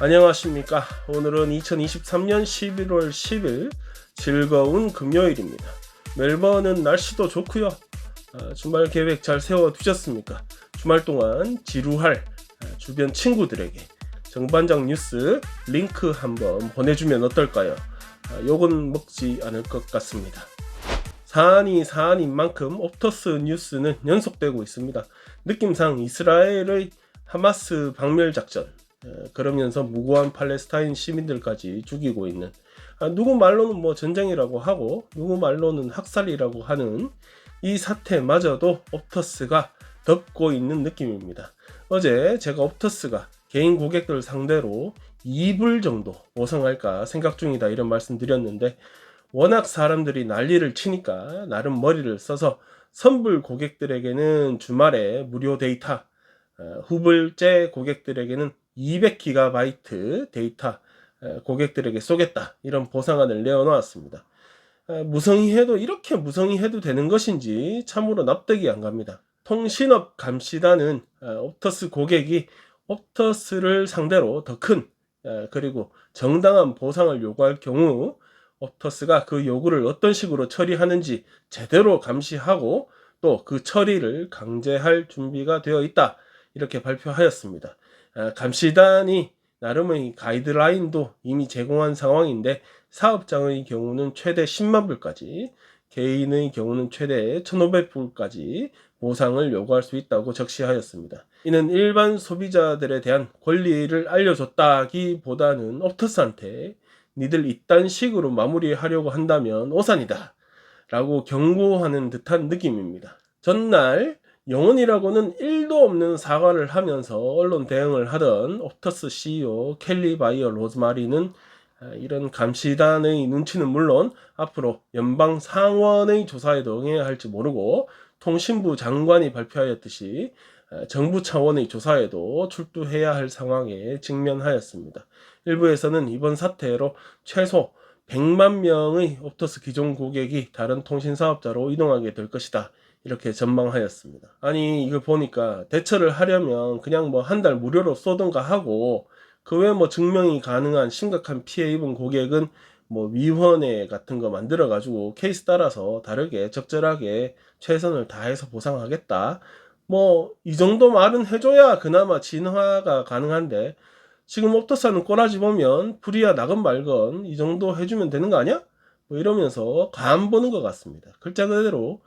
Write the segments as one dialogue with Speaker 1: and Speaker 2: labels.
Speaker 1: 안녕하십니까. 오늘은 2023년 11월 10일 즐거운 금요일입니다. 멜번은 날씨도 좋고요. 주말 계획 잘 세워두셨습니까? 주말 동안 지루할 주변 친구들에게 정반장 뉴스 링크 한번 보내주면 어떨까요? 욕은 먹지 않을 것 같습니다. 사안이 사안인 만큼 옵터스 뉴스는 연속되고 있습니다. 느낌상 이스라엘의 하마스 박멸 작전, 그러면서 무고한 팔레스타인 시민들까지 죽이고 있는, 누구 말로는 뭐 전쟁이라고 하고 누구 말로는 학살이라고 하는 이 사태마저도 옵터스가 덮고 있는 느낌입니다. 어제 제가 옵터스가 개인 고객들 상대로 2불 정도 보상할까 생각 중이다 이런 말씀 드렸는데, 워낙 사람들이 난리를 치니까 나름 머리를 써서 선불 고객들에게는 주말에 무료 데이터, 후불제 고객들에게는 200GB 데이터 고객들에게 쏘겠다 이런 보상안을 내어놓았습니다. 무성의해도 이렇게 무성의해도 되는 것인지 참으로 납득이 안 갑니다. 통신업 감시단은 옵터스 고객이 옵터스를 상대로 더 큰 그리고 정당한 보상을 요구할 경우 옵터스가 그 요구를 어떤 식으로 처리하는지 제대로 감시하고 또 그 처리를 강제할 준비가 되어 있다 이렇게 발표하였습니다. 감시단이 나름의 가이드라인도 이미 제공한 상황인데, 사업장의 경우는 최대 10만 불까지, 개인의 경우는 최대 1,500불까지 보상을 요구할 수 있다고 적시하였습니다. 이는 일반 소비자들에 대한 권리를 알려줬다기보다는 옵터스한테 니들 이딴 식으로 마무리하려고 한다면 오산이다 라고 경고하는 듯한 느낌입니다. 전날 영혼이라고는 1도 없는 사과를 하면서 언론 대응을 하던 옵터스 CEO 켈리 바이어 로즈마리는 이런 감시단의 눈치는 물론 앞으로 연방 상원의 조사에도 응해야 할지 모르고, 통신부 장관이 발표하였듯이 정부 차원의 조사에도 출두해야 할 상황에 직면하였습니다. 일부에서는 이번 사태로 최소 100만 명의 옵터스 기존 고객이 다른 통신사업자로 이동하게 될 것이다 이렇게 전망하였습니다. 아니 이걸 보니까 대처를 하려면 그냥 뭐 한 달 무료로 쏘던가 하고, 그 외에 뭐 증명이 가능한 심각한 피해 입은 고객은 뭐 위원회 같은 거 만들어 가지고 케이스 따라서 다르게 적절하게 최선을 다해서 보상하겠다, 뭐 이 정도 말은 해줘야 그나마 진화가 가능한데, 지금 옵터스는 꼬라지 보면 불이야 나건 말건 이 정도 해주면 되는 거 아니야? 뭐 이러면서 간 보는 것 같습니다. 글자 그대로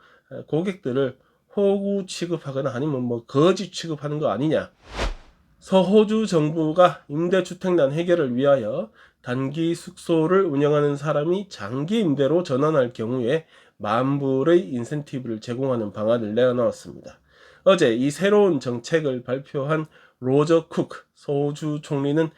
Speaker 1: 고객들을 호구 취급하거나 아니면 뭐 거지 취급하는 거 아니냐. 서호주 정부가 임대주택난 해결을 위하여 단기 숙소를 운영하는 사람이 장기 임대로 전환할 경우에 만불의 인센티브를 제공하는 방안을 내어놓았습니다. 어제 이 새로운 정책을 발표한 로저 쿡 서호주 총리는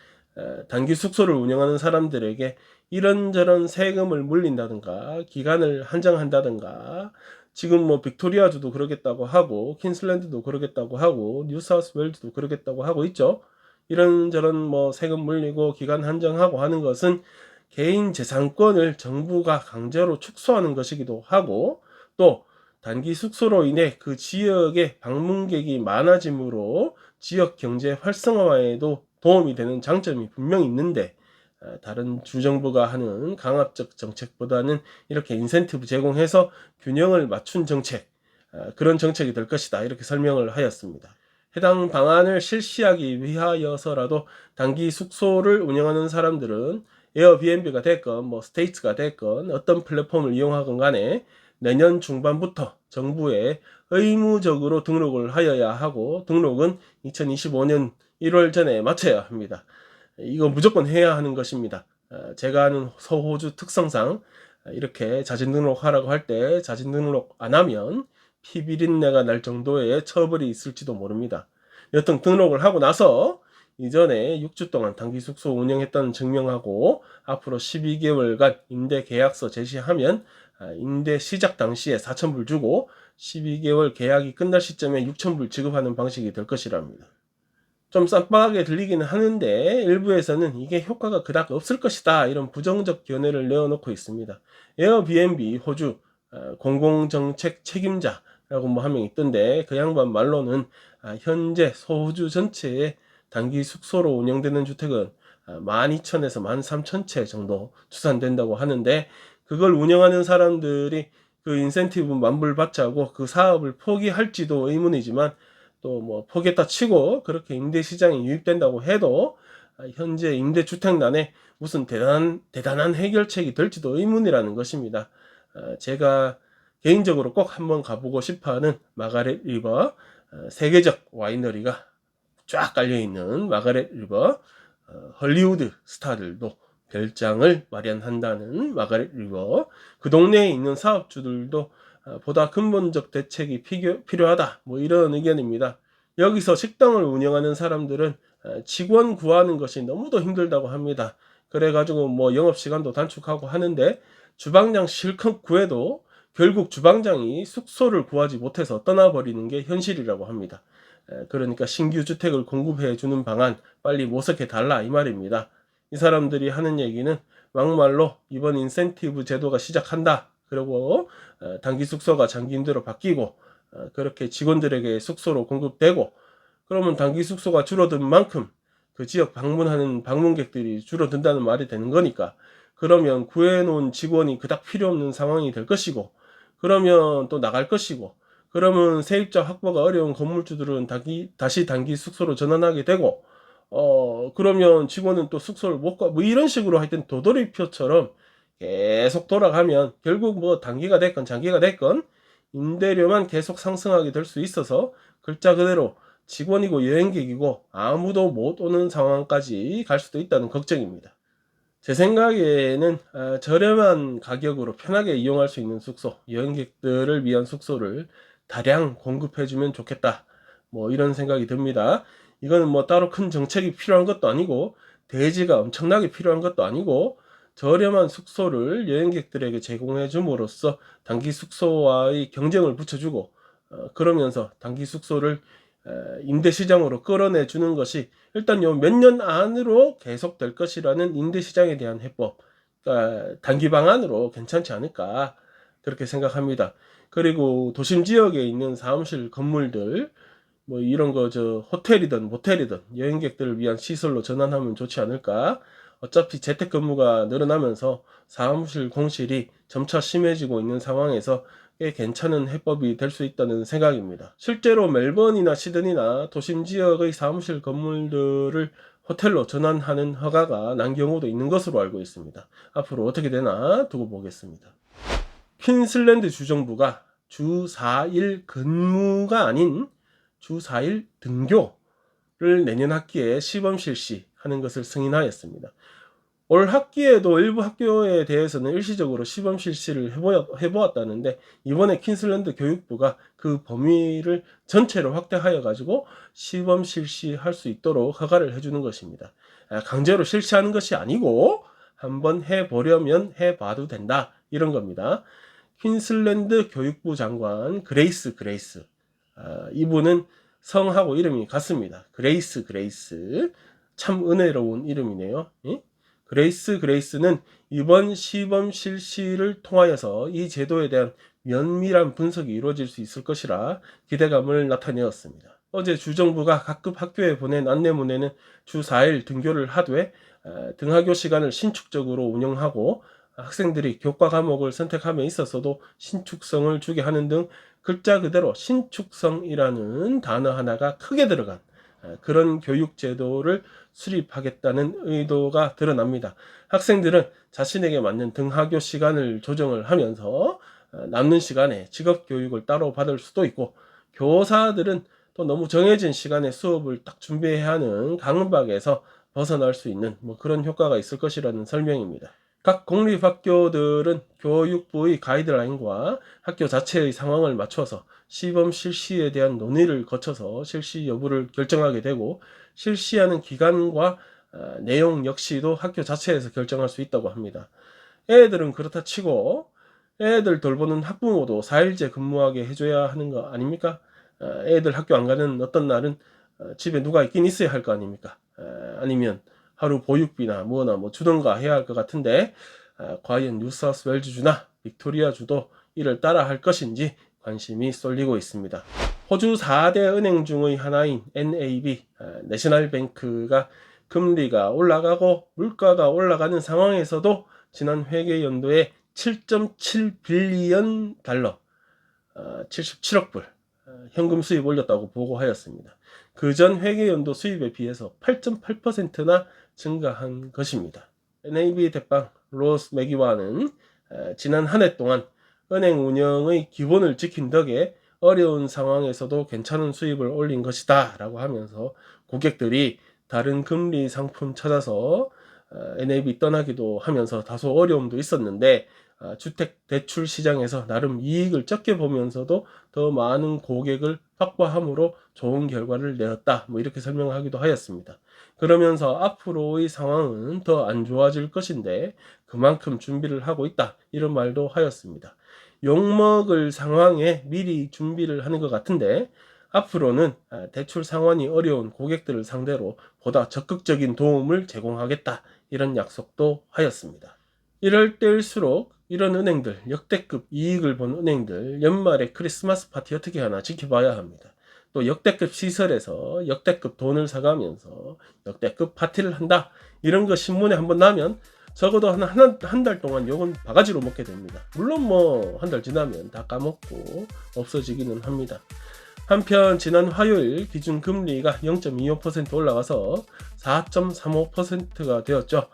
Speaker 1: 단기 숙소를 운영하는 사람들에게 이런저런 세금을 물린다든가 기간을 한정한다든가, 지금 뭐 빅토리아주도 그러겠다고 하고 퀸슬랜드도 그러겠다고 하고 뉴사우스웨일즈도 그러겠다고 하고 있죠. 이런저런 뭐 세금 물리고 기간 한정하고 하는 것은 개인 재산권을 정부가 강제로 축소하는 것이기도 하고, 또 단기 숙소로 인해 그 지역에 방문객이 많아짐으로 지역 경제 활성화에도 도움이 되는 장점이 분명히 있는데, 다른 주정부가 하는 강압적 정책보다는 이렇게 인센티브 제공해서 균형을 맞춘 정책, 그런 정책이 될 것이다 이렇게 설명을 하였습니다. 해당 방안을 실시하기 위하여서라도 단기 숙소를 운영하는 사람들은 에어비앤비가 됐건 뭐 스테이츠가 됐건 어떤 플랫폼을 이용하건 간에 내년 중반부터 정부에 의무적으로 등록을 하여야 하고, 등록은 2025년 1월 전에 마쳐야 합니다. 이거 무조건 해야 하는 것입니다. 제가 아는 서호주 특성상 이렇게 자진 등록하라고 할 때 자진 등록 안 하면 피비린내가 날 정도의 처벌이 있을지도 모릅니다. 여튼 등록을 하고 나서 이전에 6주 동안 단기 숙소 운영했다는 증명하고 앞으로 12개월간 임대 계약서 제시하면 임대 시작 당시에 4,000불 주고 12개월 계약이 끝날 시점에 6,000불 지급하는 방식이 될 것이랍니다. 좀 쌈박하게 들리기는 하는데 일부에서는 이게 효과가 그닥 없을 것이다 이런 부정적 견해를 내어놓고 있습니다. 에어비앤비 호주 공공정책 책임자라고 뭐 한 명 있던데, 그 양반 말로는 현재 호주 전체의 단기 숙소로 운영되는 주택은 12,000에서 13,000채 정도 추산된다고 하는데, 그걸 운영하는 사람들이 그 인센티브 만불받자고 그 사업을 포기할지도 의문이지만, 또 뭐 포기했다 치고 그렇게 임대 시장이 유입된다고 해도 현재 임대주택난에 무슨 대단한 해결책이 될지도 의문이라는 것입니다. 제가 개인적으로 꼭 한번 가보고 싶어하는 마가렛 리버, 세계적 와이너리가 쫙 깔려있는 마가렛 리버, 헐리우드 스타들도 별장을 마련한다는 마가렛 리버, 그 동네에 있는 사업주들도 보다 근본적 대책이 필요하다, 뭐 이런 의견입니다. 여기서 식당을 운영하는 사람들은 직원 구하는 것이 너무도 힘들다고 합니다. 그래가지고 뭐 영업시간도 단축하고 하는데, 주방장 실컷 구해도 결국 주방장이 숙소를 구하지 못해서 떠나버리는 게 현실이라고 합니다. 그러니까 신규 주택을 공급해 주는 방안 빨리 모색해 달라, 이 말입니다. 이 사람들이 하는 얘기는 막말로 이번 인센티브 제도가 시작한다, 그리고 단기 숙소가 장기 임대로 바뀌고 그렇게 직원들에게 숙소로 공급되고, 그러면 단기 숙소가 줄어든 만큼 그 지역 방문하는 방문객들이 줄어든다는 말이 되는 거니까, 그러면 구해놓은 직원이 그닥 필요 없는 상황이 될 것이고, 그러면 또 나갈 것이고, 그러면 세입자 확보가 어려운 건물주들은 다시 단기 숙소로 전환하게 되고, 그러면 직원은 또 숙소를 못 가, 뭐 이런 식으로 하여튼 도돌이표처럼 계속 돌아가면 결국 뭐 단기가 됐건 장기가 됐건 임대료만 계속 상승하게 될 수 있어서, 글자 그대로 직원이고 여행객이고 아무도 못 오는 상황까지 갈 수도 있다는 걱정입니다. 제 생각에는 저렴한 가격으로 편하게 이용할 수 있는 숙소, 여행객들을 위한 숙소를 다량 공급해주면 좋겠다, 뭐 이런 생각이 듭니다. 이거는 뭐 따로 큰 정책이 필요한 것도 아니고 대지가 엄청나게 필요한 것도 아니고, 저렴한 숙소를 여행객들에게 제공해 줌으로써 단기 숙소와의 경쟁을 붙여주고, 그러면서 단기 숙소를 임대 시장으로 끌어내 주는 것이 일단 요 몇 년 안으로 계속될 것이라는 임대 시장에 대한 해법, 그러니까 단기 방안으로 괜찮지 않을까, 그렇게 생각합니다. 그리고 도심 지역에 있는 사무실 건물들, 뭐 이런 거 호텔이든 모텔이든 여행객들을 위한 시설로 전환하면 좋지 않을까. 어차피 재택근무가 늘어나면서 사무실 공실이 점차 심해지고 있는 상황에서 꽤 괜찮은 해법이 될 수 있다는 생각입니다. 실제로 멜번이나 시드니나 도심 지역의 사무실 건물들을 호텔로 전환하는 허가가 난 경우도 있는 것으로 알고 있습니다. 앞으로 어떻게 되나 두고 보겠습니다. 퀸슬랜드 주정부가 주 4일 근무가 아닌 주 4일 등교를 내년 학기에 시범 실시하는 것을 승인하였습니다. 올 학기에도 일부 학교에 대해서는 일시적으로 시범 실시를 해보았다는데, 이번에 퀸슬랜드 교육부가 그 범위를 전체로 확대하여 가지고 시범 실시할 수 있도록 허가를 해주는 것입니다. 강제로 실시하는 것이 아니고 한번 해보려면 해봐도 된다, 이런 겁니다. 퀸슬랜드 교육부 장관 그레이스 이분은 성하고 이름이 같습니다. 그레이스 참 은혜로운 이름이네요. 그레이스는 이번 시범 실시를 통하여서 이 제도에 대한 면밀한 분석이 이루어질 수 있을 것이라 기대감을 나타내었습니다. 어제 주정부가 각급 학교에 보낸 안내문에는 주 4일 등교를 하되 등하교 시간을 신축적으로 운영하고 학생들이 교과 과목을 선택함에 있어서도 신축성을 주게 하는 등 글자 그대로 신축성이라는 단어 하나가 크게 들어간 그런 교육 제도를 수립하겠다는 의도가 드러납니다. 학생들은 자신에게 맞는 등하교 시간을 조정을 하면서 남는 시간에 직업 교육을 따로 받을 수도 있고, 교사들은 또 너무 정해진 시간에 수업을 딱 준비해야 하는 강박에서 벗어날 수 있는 뭐 그런 효과가 있을 것이라는 설명입니다. 각 공립학교들은 교육부의 가이드라인과 학교 자체의 상황을 맞춰서 시범 실시에 대한 논의를 거쳐서 실시 여부를 결정하게 되고, 실시하는 기간과 내용 역시도 학교 자체에서 결정할 수 있다고 합니다. 애들은 그렇다 치고 애들 돌보는 학부모도 4일제 근무하게 해줘야 하는 거 아닙니까? 애들 학교 안 가는 어떤 날은 집에 누가 있긴 있어야 할 거 아닙니까? 아니면 하루 보육비나 뭐나 주던가 해야 할 것 같은데, 과연 뉴사우스웨일즈주나 빅토리아주도 이를 따라 할 것인지 관심이 쏠리고 있습니다. 호주 4대 은행 중의 하나인 NAB, 내셔널뱅크가 금리가 올라가고 물가가 올라가는 상황에서도 지난 회계 연도에 7.7 빌리언 달러, 77억 불 현금 수입 올렸다고 보고하였습니다. 그전 회계 연도 수입에 비해서 8.8%나 증가한 것입니다. NAB 대빵 로스 매기와는 지난 한 해 동안 은행 운영의 기본을 지킨 덕에 어려운 상황에서도 괜찮은 수입을 올린 것이다 라고 하면서 고객들이 다른 금리 상품 찾아서 NAB 떠나기도 하면서 다소 어려움도 있었는데 주택 대출 시장에서 나름 이익을 적게 보면서도 더 많은 고객을 확보함으로 좋은 결과를 내었다, 이렇게 설명하기도 하였습니다. 그러면서 앞으로의 상황은 더 안 좋아질 것인데 그만큼 준비를 하고 있다, 이런 말도 하였습니다. 욕먹을 상황에 미리 준비를 하는 것 같은데 앞으로는 대출 상환이 어려운 고객들을 상대로 보다 적극적인 도움을 제공하겠다, 이런 약속도 하였습니다. 이럴 때일수록 이런 은행들, 역대급 이익을 본 은행들 연말에 크리스마스 파티 어떻게 하나 지켜봐야 합니다. 또 역대급 시설에서 역대급 돈을 사가면서 역대급 파티를 한다, 이런 거 신문에 한번 나면 적어도 한 달 동안 욕은 바가지로 먹게 됩니다. 물론 한 달 지나면 다 까먹고 없어지기는 합니다. 한편 지난 화요일 기준금리가 0.25% 올라가서 4.35%가 되었죠.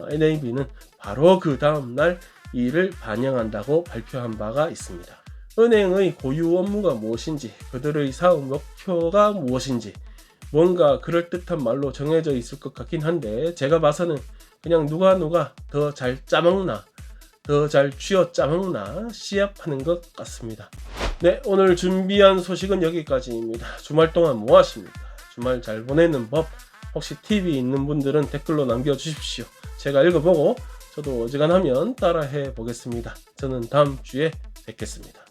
Speaker 1: NAB는 바로 그 다음날 이를 반영한다고 발표한 바가 있습니다. 은행의 고유 업무가 무엇인지, 그들의 사업 목표가 무엇인지 뭔가 그럴듯한 말로 정해져 있을 것 같긴 한데 제가 봐서는 그냥 누가 더 잘 짜먹나, 더 잘 쥐어 짜먹나 시합하는 것 같습니다. 네, 오늘 준비한 소식은 여기까지입니다. 주말 동안 뭐 하십니까? 주말 잘 보내는 법 혹시 팁이 있는 분들은 댓글로 남겨주십시오. 제가 읽어보고 저도 어지간하면 따라해 보겠습니다. 저는 다음 주에 뵙겠습니다.